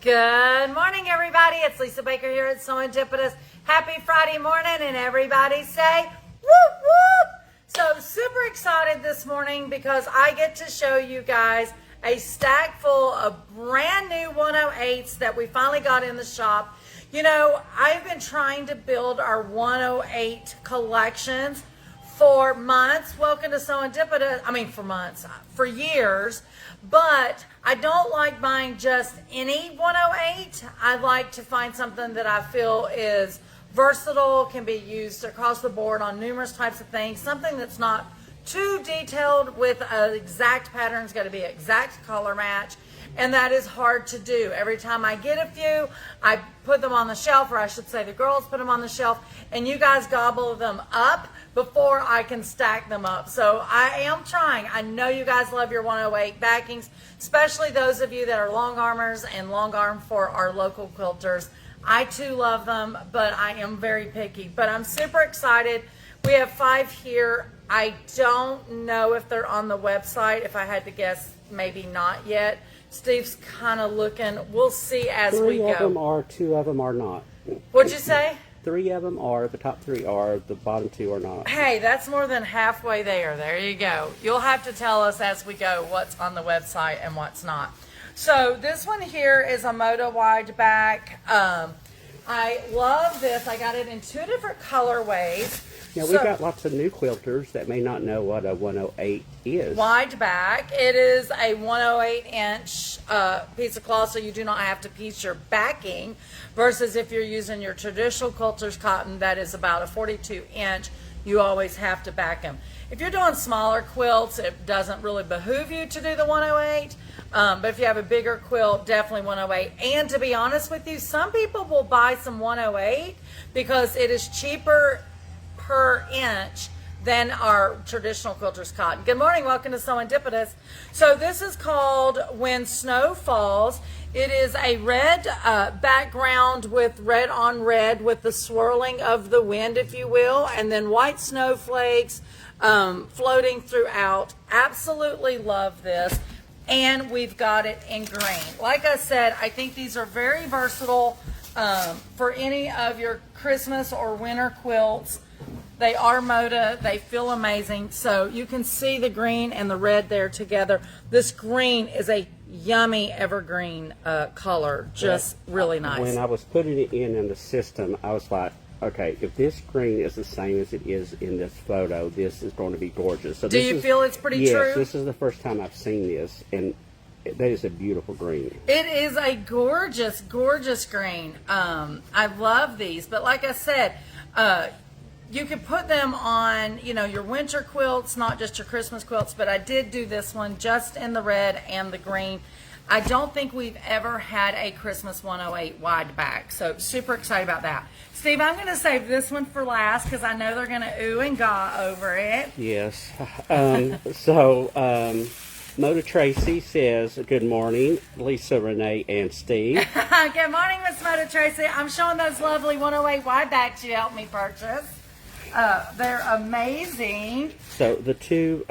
Good morning, everybody. It's Lisa Baker here at SewEndipitous. Happy Friday morning, and everybody say whoop whoop. So super excited this morning because I get to show you guys a stack full of brand new 108s that we finally got in the shop. You know, I've been trying to build our 108 collections for months. Welcome to SewEndipitous. I mean, for months, for years. But I don't like buying just any 108. I like to find something that I feel is versatile, can be used across the board on numerous types of things. Something that's not too detailed with an exact pattern. It's got to be an exact color match. And that is hard to do. Every time I get a few, I put them on the shelf, or I should say the girls put them on the shelf, and you guys gobble them up before I can stack them up. So I am trying. I know you guys love your 108 backings, especially those of you that are long armers and long arm for our local quilters. I too love them, but I am very picky. But I'm super excited. We have 5 here. I don't know if they're on the website. If I had to guess, maybe not yet. Steve's kind of looking. We'll see as we go. 3 of them are, 2 of them are not. What'd you say? 3 of them are. The top 3 are. The bottom 2 are not. Hey, that's more than halfway there. There you go. You'll have to tell us as we go what's on the website and what's not. So this one here is a Moda wide back. I love this. I got it in 2 different colorways. Now, we've got lots of new quilters that may not know what a 108 is. Wide back. It is a 108-inch piece of cloth, so you do not have to piece your backing, versus if you're using your traditional quilter's cotton, that is about a 42-inch. You always have to back them. If you're doing smaller quilts, it doesn't really behoove you to do the 108. But if you have a bigger quilt, definitely 108. And to be honest with you, some people will buy some 108 because it is cheaper per inch than our traditional quilter's cotton. Good morning, welcome to SewEndipitous. So this is called When Snow Falls. It is a red background with red on red with the swirling of the wind, if you will, and then white snowflakes floating throughout. Absolutely love this. And we've got it in green. Like I said, I think these are very versatile for any of your Christmas or winter quilts. They are Moda. They feel amazing. So you can see the green and the red there together. This green is a yummy evergreen color. Just really nice. When I was putting it in the system, I was like, okay, if this green is the same as it is in this photo, this is going to be gorgeous. So do you feel it's pretty true? Yes, this is the first time I've seen this, and that is a beautiful green. It is a gorgeous, gorgeous green. I love these, but like I said, you could put them on, you know, your winter quilts, not just your Christmas quilts, but I did do this one just in the red and the green. I don't think we've ever had a Christmas 108 wide back, so super excited about that. Steve, I'm going to save this one for last because I know they're going to ooh and gaw over it. Yes. Moda Tracy says, good morning, Lisa, Renee, and Steve. Good morning, Miss Moda Tracy. I'm showing those lovely 108 wide backs you helped me purchase. They're amazing. So the 2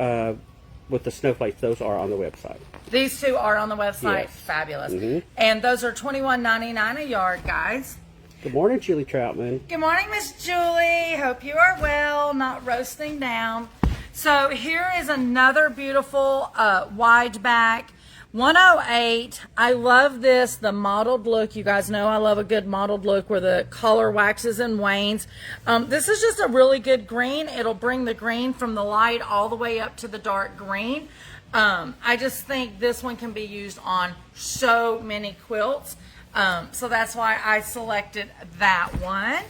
with the snowflakes, those are on the website. These 2 are on the website. Yes. Fabulous. Mm-hmm. And those are $21.99 a yard, guys. Good morning, Julie Troutman. Good morning, Miss Julie. Hope you are well, not roasting down. So here is another beautiful wide back 108. I love this, the mottled look. You guys know I love a good mottled look where the color waxes and wanes. This is just a really good green. It'll bring the green from the light all the way up to the dark green. I just think this one can be used on so many quilts. So that's why I selected that one.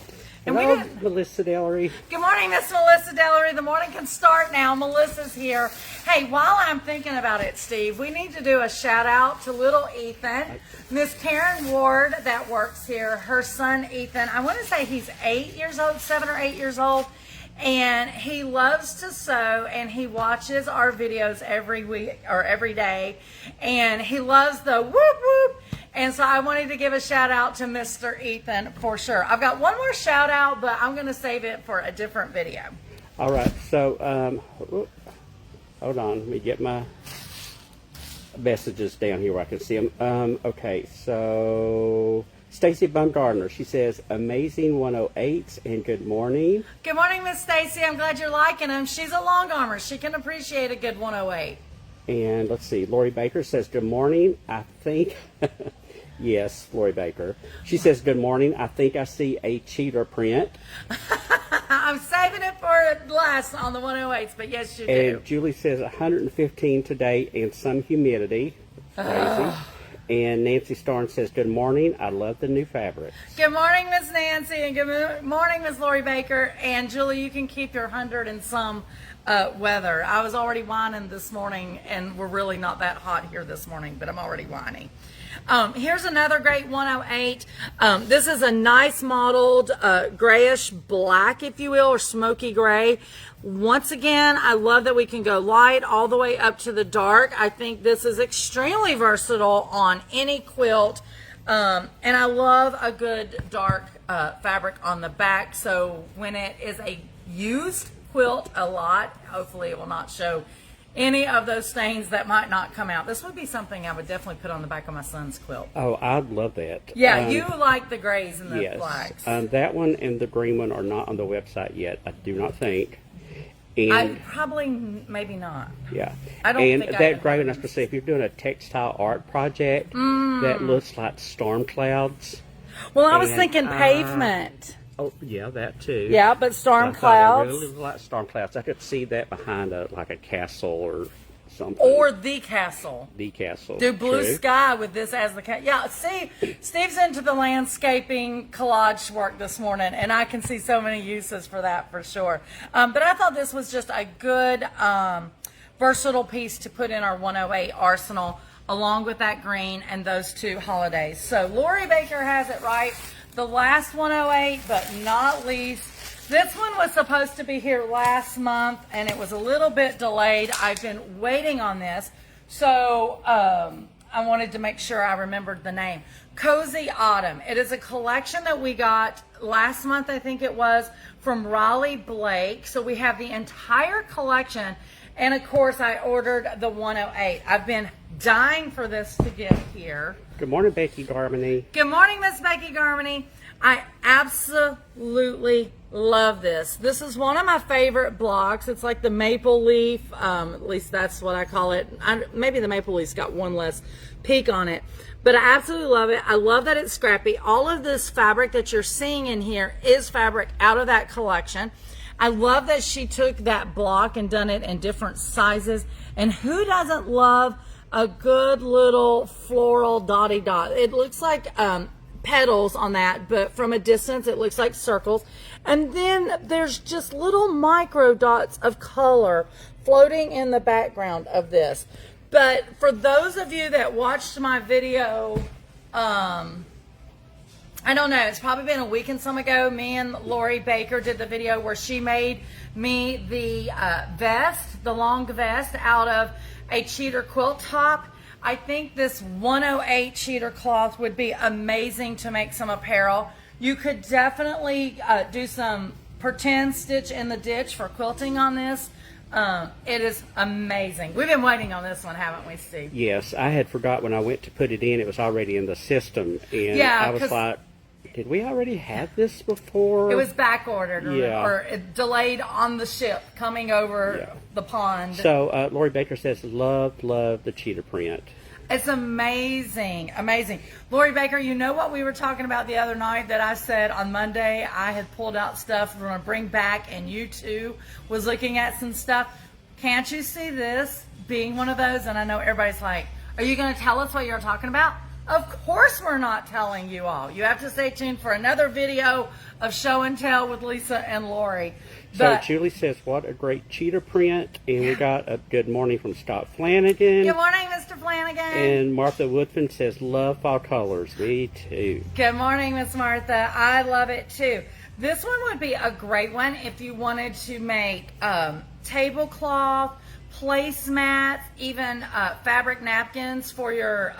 And hello, Melissa Dellery. Good morning, Miss Melissa Dellery. The morning can start now. Melissa's here. Hey, while I'm thinking about it, Steve, we need to do a shout out to little Ethan. Miss Karen Ward that works here, her son Ethan, I want to say he's 8 years old, 7 or 8 years old. And he loves to sew, and he watches our videos every week or every day. And he loves the whoop whoop. And so I wanted to give a shout out to Mr. Ethan for sure. I've got one more shout out, but I'm going to save it for a different video. All right. So, hold on. Let me get my messages down here where I can see them. Okay, so Stacy Bumgardner, she says, amazing 108s and good morning. Good morning, Miss Stacy. I'm glad you're liking them. She's a long armor. She can appreciate a good 108. And let's see, Lori Baker says, good morning. I think, yes, Lori Baker. She says, good morning. I think I see a cheater print. I'm saving it for last on the 108s, but yes, you do. And Julie says 115 today and some humidity. Crazy. And Nancy Starn says, good morning. I love the new fabric. Good morning, Miss Nancy, and good morning, Miss Lori Baker. And Julie, you can keep your 100 and some weather. I was already whining this morning, and we're really not that hot here this morning, but I'm already whining. Here's another great 108. This is a nice mottled grayish black, if you will, or smoky gray. Once again, I love that we can go light all the way up to the dark. I think this is extremely versatile on any quilt. And I love a good dark fabric on the back. So when it is a used quilt a lot, hopefully it will not show any of those stains that might not come out. This would be something I would definitely put on the back of my son's quilt. Oh, I'd love that. Yeah, you like the grays and the yes. blacks. That one and the green one are not on the website yet, I do not think. And I probably, maybe not. yeah. I don't and think I that have gray one, I those. was going to say, if you're doing a textile art project, that looks like storm clouds. Well, I was And, thinking pavement. Oh, yeah, that too. Yeah, but storm I thought it clouds. really looked like storm clouds. I could see that behind like a castle or something. Or the castle. the castle. Do blue True. sky with this as the cat. Yeah, see, Steve's into the landscaping collage work this morning, and I can see so many uses for that for sure. But I thought this was just a good, versatile piece to put in our 108 arsenal, along with that green and those two holidays. So Lori Baker has it right. The last 108, but not least. This one was supposed to be here last month, and it was a little bit delayed. I've been waiting on this, so I wanted to make sure I remembered the name. Cozy Autumn. It is a collection that we got last month, I think it was, from Raleigh Blake. So we have the entire collection, and of course I ordered the 108. I've been dying for this to get here. Good morning, Becky Garmany. Good morning, Miss Becky Garmany. I absolutely love this. This is one of my favorite blocks. It's like the maple leaf, at least that's what I call it. Maybe the maple leaf's got one less peak on it, but I absolutely love it. I love that it's scrappy. All of this fabric that you're seeing in here is fabric out of that collection. I love that she took that block and done it in different sizes. And who doesn't love a good little floral dotty dot? It looks like petals on that, but from a distance it looks like circles. And then there's just little micro dots of color floating in the background of this. But for those of you that watched my video, I don't know, it's probably been a week and some ago, me and Lori Baker did the video where she made me the vest, the long vest, out of a cheater quilt top. I think this 108 cheater cloth would be amazing to make some apparel. You could definitely do some pretend stitch in the ditch for quilting on this. It is amazing. We've been waiting on this one, haven't we, Steve? Yes, I had forgot when I went to put it in, it was already in the system. And Yeah, I was like, did we already have this before? It was back ordered Yeah. or delayed on the ship coming over Yeah. the pond. So Lori Baker says, love the cheetah print. It's amazing, amazing. Lori Baker, you know what we were talking about the other night that I said on Monday I had pulled out stuff we're going to bring back, and you too was looking at some stuff. Can't you see this being one of those? And I know everybody's like, are you going to tell us what you're talking about? Of course we're not telling you all. You have to stay tuned for another video of show and tell with Lisa and Lori. So Julie says, what a great cheetah print. And we got a good morning from Scott Flanagan. Good morning, Mr. Flanagan. And Martha Woodfin says, love fall colors. Me too. Good morning, Miss Martha. I love it too. This one would be a great one if you wanted to make tablecloth, placemats, even fabric napkins for your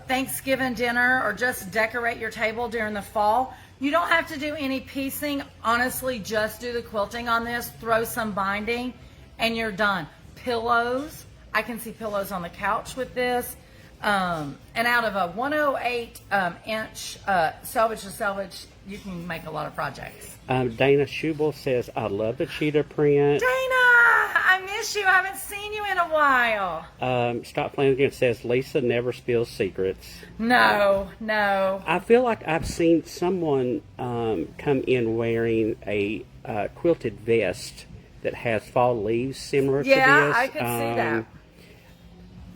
Thanksgiving dinner, or just decorate your table during the fall. You don't have to do any piecing. Honestly, just do the quilting on this, throw some binding, and you're done. Pillows, I can see pillows on the couch with this. And out of a 108 inch selvage to selvage, you can make a lot of projects. Dana Schubel says, I love the cheetah print. Dana, I miss you. I haven't seen you in a while. Scott Flanagan says, Lisa never spills secrets. No. I feel like I've seen someone come in wearing a quilted vest that has fall leaves similar to this. Yeah, I could see that.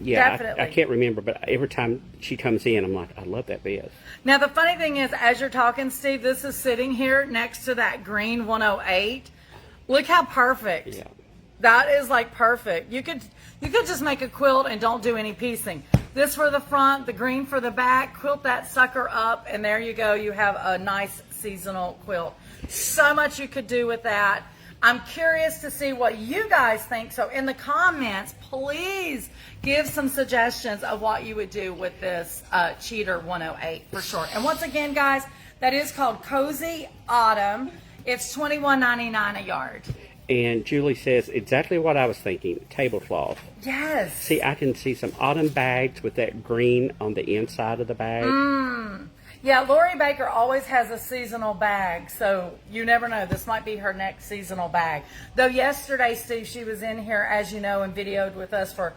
Yeah, Definitely. I can't remember, but every time she comes in, I'm like, I love that vest. Now, the funny thing is, as you're talking, Steve, this is sitting here next to that green 108. Look how perfect. Yeah. That is like perfect. You could just make a quilt and don't do any piecing. This for the front, the green for the back, quilt that sucker up, and there you go. You have a nice seasonal quilt. So much you could do with that. I'm curious to see what you guys think. So in the comments, please give some suggestions of what you would do with this Cheater 108 for sure. And once again, guys, that is called Cozy Autumn. It's $21.99 a yard. And Julie says, exactly what I was thinking, tablecloth. Yes. See, I can see some autumn bags with that green on the inside of the bag. Yeah, Lori Baker always has a seasonal bag, so you never know. This might be her next seasonal bag. Though yesterday, Steve, she was in here, as you know, and videoed with us for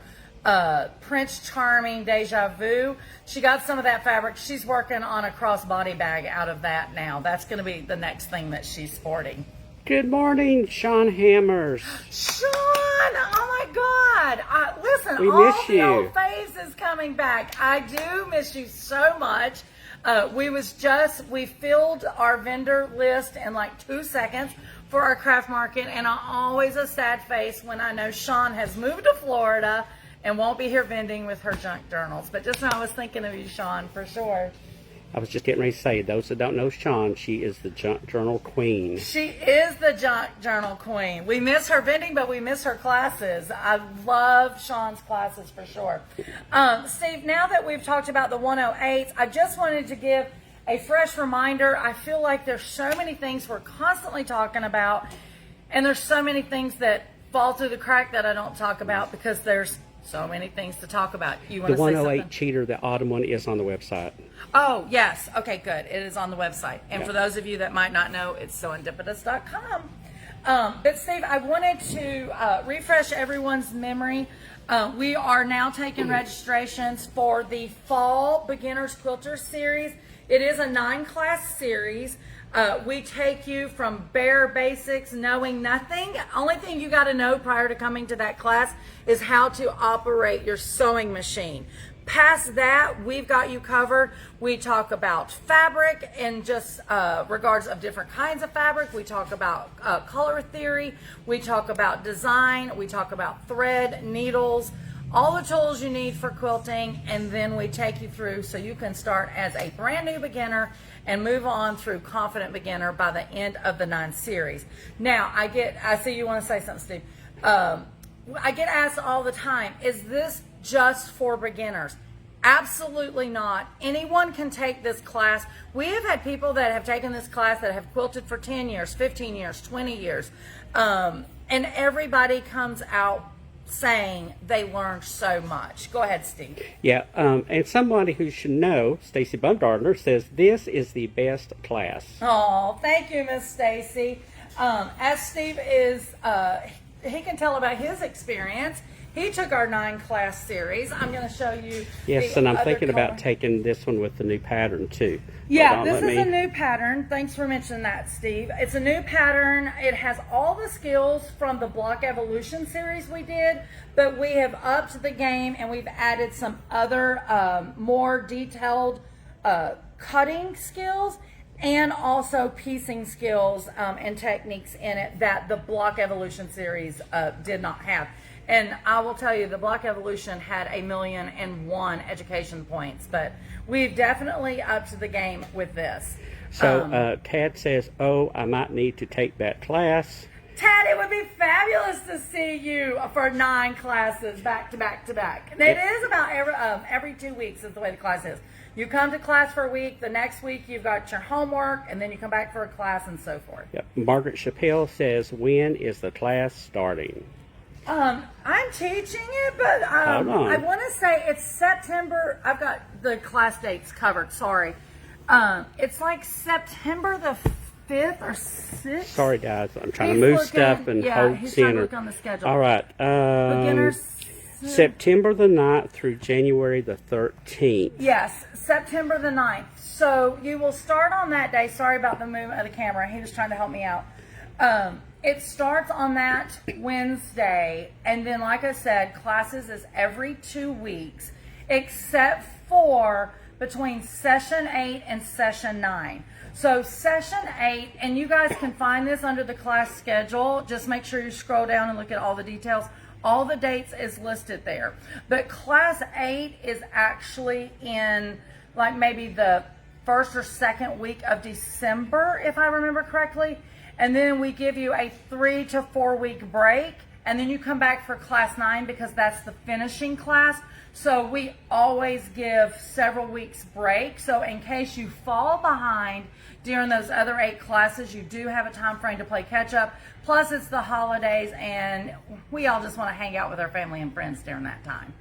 Prince Charming Deja Vu. She got some of that fabric. She's working on a crossbody bag out of that now. That's going to be the next thing that she's sporting. Good morning, Sean Hammers. Sean, oh my God. Listen, We all miss the you. old faves is coming back. I do miss you so much. We filled our vendor list in like 2 seconds for our craft market, and I'm always a sad face when I know Sean has moved to Florida and won't be here vending with her junk journals. But just now I was thinking of you, Sean, for sure. I was just getting ready to say, those that don't know Sean, she is the junk journal queen. She is the junk journal queen. We miss her vending, but we miss her classes. I love Sean's classes for sure. Steve, now that we've talked about the 108s, I just wanted to give a fresh reminder. I feel like there's so many things we're constantly talking about, and there's so many things that fall through the crack that I don't talk about because there's so many things to talk about. You want The to say 108 something? Cheater, the autumn one, is on the website. Oh, yes. Okay, good. It is on the website. And for those of you that might not know, it's SewEndipitous.com. But Steve, I wanted to refresh everyone's memory. We are now taking registrations for the Fall Beginner Quilting Series. It is a 9-class series. We take you from bare basics, knowing nothing. Only thing you got to know prior to coming to that class is how to operate your sewing machine. Past that, we've got you covered. We talk about fabric in just regards of different kinds of fabric. We talk about color theory. We talk about design. We talk about thread, needles, all the tools you need for quilting, and then we take you through so you can start as a brand new beginner and move on through confident beginner by the end of the 9 series. Now, I see you want to say something, Steve. I get asked all the time, is this just for beginners? Absolutely not. Anyone can take this class. We have had people that have taken this class that have quilted for 10 years, 15 years, 20 years, and everybody comes out saying they learned so much. Go ahead, Steve. Yeah, and somebody who should know, Stacy Bumgardner, says this is the best class. Oh, thank you, Miss Stacy. As Steve is, he can tell about his experience. He took our 9-class series. I'm going to show you. Yes, and I'm thinking about taking this one with the new pattern too. Yeah, this is a new pattern. Thanks for mentioning that, Steve. It's a new pattern. It has all the skills from the Block Evolution series we did, but we have upped the game and we've added some other more detailed cutting skills and also piecing skills and techniques in it that the Block Evolution series did not have. And I will tell you, the Block Evolution had 1,000,001 education points, but we've definitely upped the game with this. So Tad says, oh, I might need to take that class. Tad, it would be fabulous to see you for 9 classes back to back to back. And it is about every 2 weeks is the way the class is. You come to class for a week, the next week you've got your homework, and then you come back for a class and so forth. Yep. Margaret Chappelle says, when is the class starting? I'm teaching it, but Hold on. I want to say it's September. I've got the class dates covered. Sorry. It's like September the 5th or 6th. Sorry, guys. I'm trying to move stuff and hold he's trying to center. look on the schedule. All right. Beginners. September the 9th through January the 13th. Yes, September the 9th. So you will start on that day. Sorry about the movement of the camera. He was trying to help me out. It starts on that Wednesday, and then, like I said, classes is every 2 weeks, except for between session 8 and session 9. So session 8, and you guys can find this under the class schedule. Just make sure you scroll down and look at all the details. All the dates is listed there. But class 8 is actually in like maybe the first or second week of December, if I remember correctly. And then we give you a 3 to 4 week break, and then you come back for class 9 because that's the finishing class. So we always give several weeks break. So in case you fall behind during those other 8 classes, you do have a time frame to play catch up. Plus it's the holidays, and we all just want to hang out with our family and friends during that time.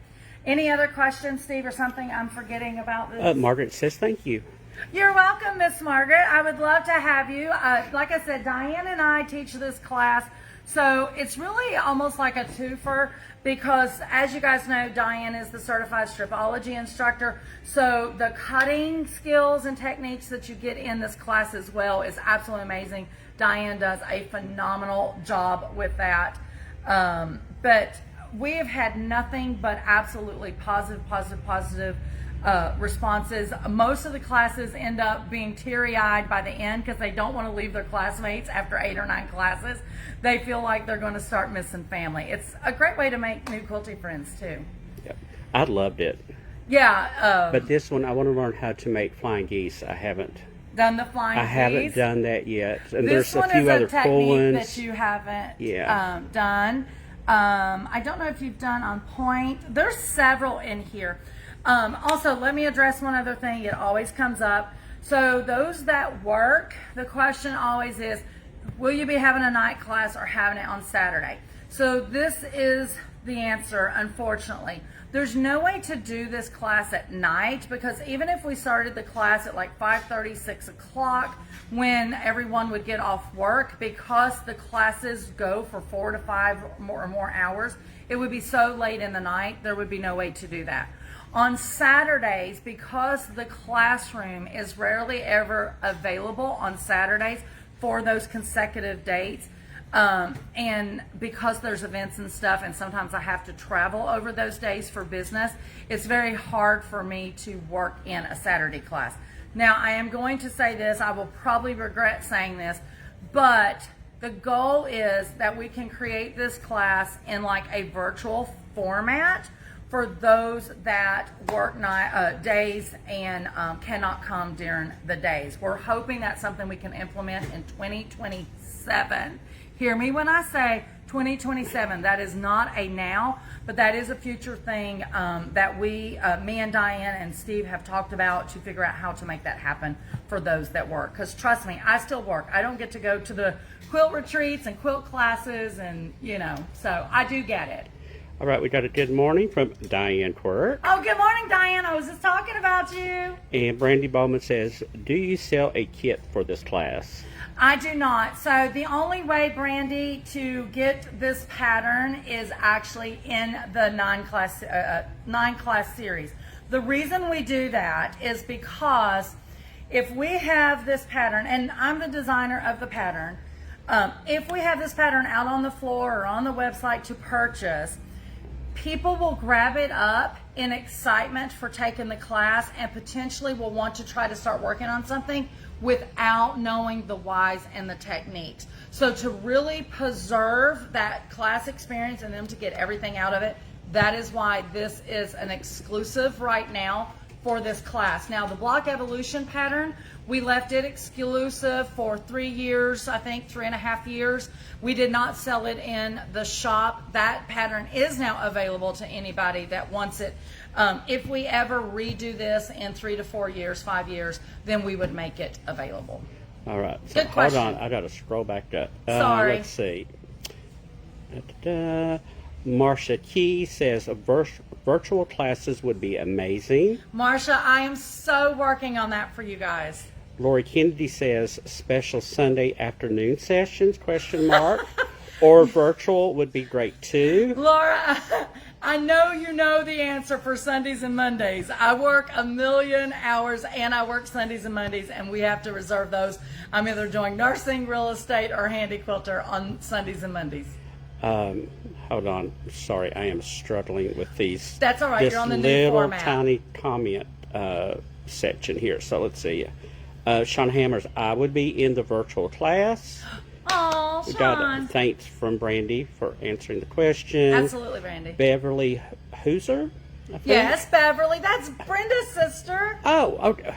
Any other questions, Steve, or something I'm forgetting about this? Margaret says thank you. You're welcome, Miss Margaret. I would love to have you. Like I said, Diane and I teach this class, so it's really almost like a twofer because, as you guys know, Diane is the certified stripology instructor, so the cutting skills and techniques that you get in this class as well is absolutely amazing. Diane does a phenomenal job with that. But we have had nothing but absolutely positive responses. Most of the classes end up being teary-eyed by the end because they don't want to leave their classmates after 8 or 9 classes. They feel like they're going to start missing family. It's a great way to make new quilting friends too. Yep. I loved it. Yeah. But this one, I want to learn how to make flying geese. I haven't Done the flying I haven't geese. done that yet. And This there's a one few is other a cool technique ones. that you haven't Yeah. done. I don't know if you've done on point. There's several in here. Also, let me address one other thing. It always comes up. So those that work, the question always is, will you be having a night class or having it on Saturday? So this is the answer, unfortunately. There's no way to do this class at night because even if we started the class at like 5:30, 6 o'clock, when everyone would get off work, because the classes go for 4 to 5 or more hours, it would be so late in the night, there would be no way to do that. On Saturdays, because the classroom is rarely ever available on Saturdays for those consecutive dates, and because there's events and stuff, and sometimes I have to travel over those days for business, it's very hard for me to work in a Saturday class. Now, I am going to say this, I will probably regret saying this, but the goal is that we can create this class in like a virtual format for those that work days and cannot come during the days. We're hoping that's something we can implement in 2027. Hear me when I say 2027. That is not a now, but that is a future thing that me and Diane and Steve have talked about to figure out how to make that happen for those that work. Because trust me, I still work. I don't get to go to the quilt retreats and quilt classes and, so I do get it. All right, we got a good morning from Diane Quirk. Oh, good morning, Diane. I was just talking about you. And Brandy Bowman says, do you sell a kit for this class? I do not. So the only way, Brandy, to get this pattern is actually in the 9-class series. The reason we do that is because if we have this pattern, and I'm the designer of the pattern, if we have this pattern out on the floor or on the website to purchase, people will grab it up in excitement for taking the class and potentially will want to try to start working on something without knowing the whys and the techniques. So to really preserve that class experience and them to get everything out of it, that is why this is an exclusive right now for this class. Now the block evolution pattern, we left it exclusive for 3 years, I think 3.5 years. We did not sell it in the shop. That pattern is now available to anybody that wants it. If we ever redo this in 3 to 4 years, 5 years, then we would make it available. All right. So Good question. Hold on. I got to scroll back up. Sorry. Let's see. Da-da-da. Marcia Key says virtual classes would be amazing. Marsha, I am so working on that for you guys. Lori Kennedy says special Sunday afternoon sessions, question mark. Or virtual would be great too. Laura, I know you know the answer for Sundays and Mondays. I work 1,000,000 hours and I work Sundays and Mondays, and we have to reserve those. I'm either doing nursing, real estate, or handy quilter on Sundays and Mondays. Hold on. Sorry, I am struggling with these. That's all right. This You're on the new little format. tiny comment section here. So let's see. Sean Hammers, I would be in the virtual class. Oh, We got Sean. thanks from Brandy for answering the question. Absolutely, Randy. Beverly Hooser, I think. Yes, Beverly. That's Brenda's sister. Oh, okay.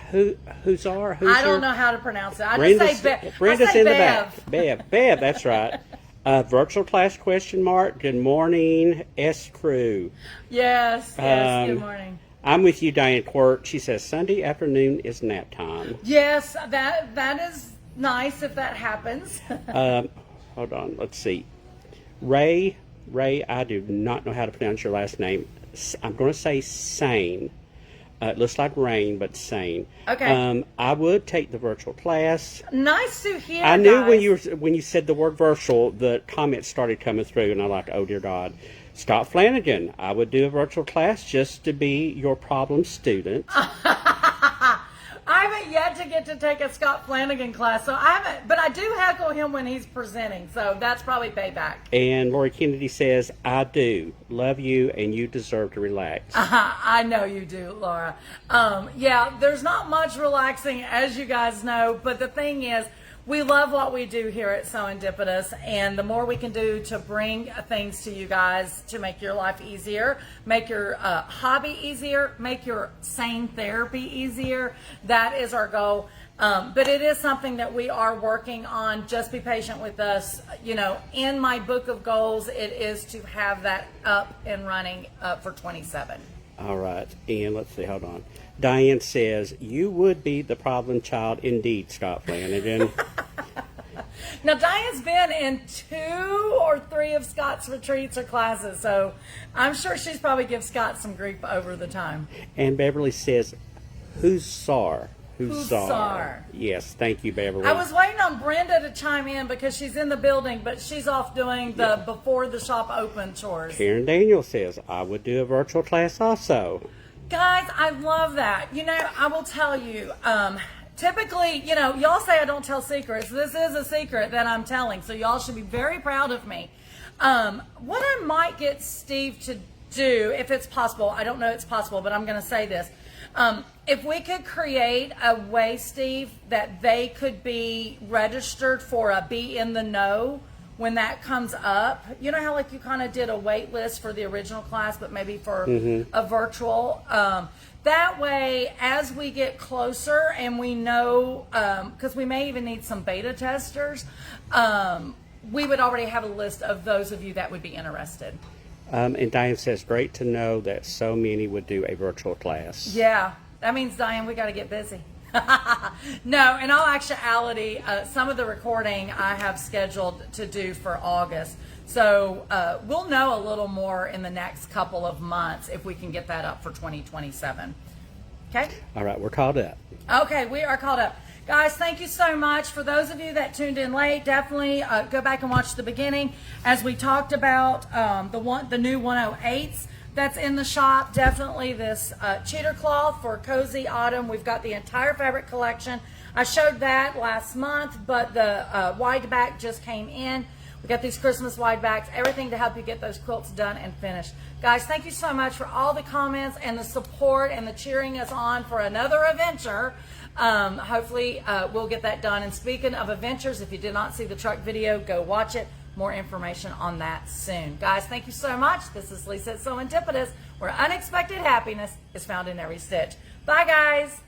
Hooser? I don't know how to pronounce it. I Brenda's, just say Bev. Brenda's I say in Bev. the back. Bev, that's right. Virtual class question mark. Good morning, S Crew. Yes, good morning. I'm with you, Diane Quirt. She says Sunday afternoon is nap time. Yes, that is nice if that happens. Hold on, let's see. Ray, I do not know how to pronounce your last name. I'm going to say Sane. It looks like rain, but sane. Okay. I would take the virtual class. Nice to hear. I knew guys. when you said the word virtual, the comments started coming through, and I'm like, oh dear God. Scott Flanagan, I would do a virtual class just to be your problem student. I haven't yet to get to take a Scott Flanagan class, so I haven't. But I do heckle him when he's presenting, so that's probably payback. And Lori Kennedy says, I do love you, and you deserve to relax. I know you do, Laura. Yeah, there's not much relaxing, as you guys know, but the thing is, we love what we do here at SewEndipitous, and the more we can do to bring things to you guys to make your life easier, make your hobby easier, make your sane therapy easier, that is our goal. But it is something that we are working on. Just be patient with us. You know, in my book of goals, it is to have that up and running for 27. All right, and let's see, hold on. Diane says, you would be the problem child indeed, Scott Flanagan. Now, Diane's been in 2 or 3 of Scott's retreats or classes, so I'm sure she's probably give Scott some grief over the time. And Beverly says, who's SAR? Hussar. Yes, thank you, Beverly. I was waiting on Brenda to chime in because she's in the building, but she's off doing the before the shop open chores. Karen Daniel says, I would do a virtual class also. Guys, I love that. You know, I will tell you, typically, you know, y'all say I don't tell secrets. This is a secret that I'm telling, so y'all should be very proud of me. What I might get Steve to do, if it's possible, I don't know it's possible, but I'm going to say this. If we could create a way, Steve, that they could be registered for a Be in the Know when that comes up. You know how like you kind of did a wait list for the original class, but maybe for a virtual. That way, as we get closer and we know, because we may even need some beta testers, we would already have a list of those of you that would be interested. And Diane says, great to know that so many would do a virtual class. Yeah, that means, Diane, we got to get busy. No, in all actuality, some of the recording I have scheduled to do for August. So we'll know a little more in the next couple of months if we can get that up for 2027. Okay? All right, we're caught up. Okay, we are caught up. Guys, thank you so much. For those of you that tuned in late, definitely go back and watch the beginning. As we talked about the new 108s that's in the shop, definitely this cheater cloth for cozy autumn. We've got the entire fabric collection. I showed that last month, but the wide back just came in. We got these Christmas wide backs, everything to help you get those quilts done and finished. Guys, thank you so much for all the comments and the support and the cheering us on for another adventure. Hopefully we'll get that done. And speaking of adventures, if you did not see the truck video, go watch it. More information on that soon. Guys, thank you so much. This is Lisa at SewEndipitous, where unexpected happiness is found in every stitch. Bye, guys.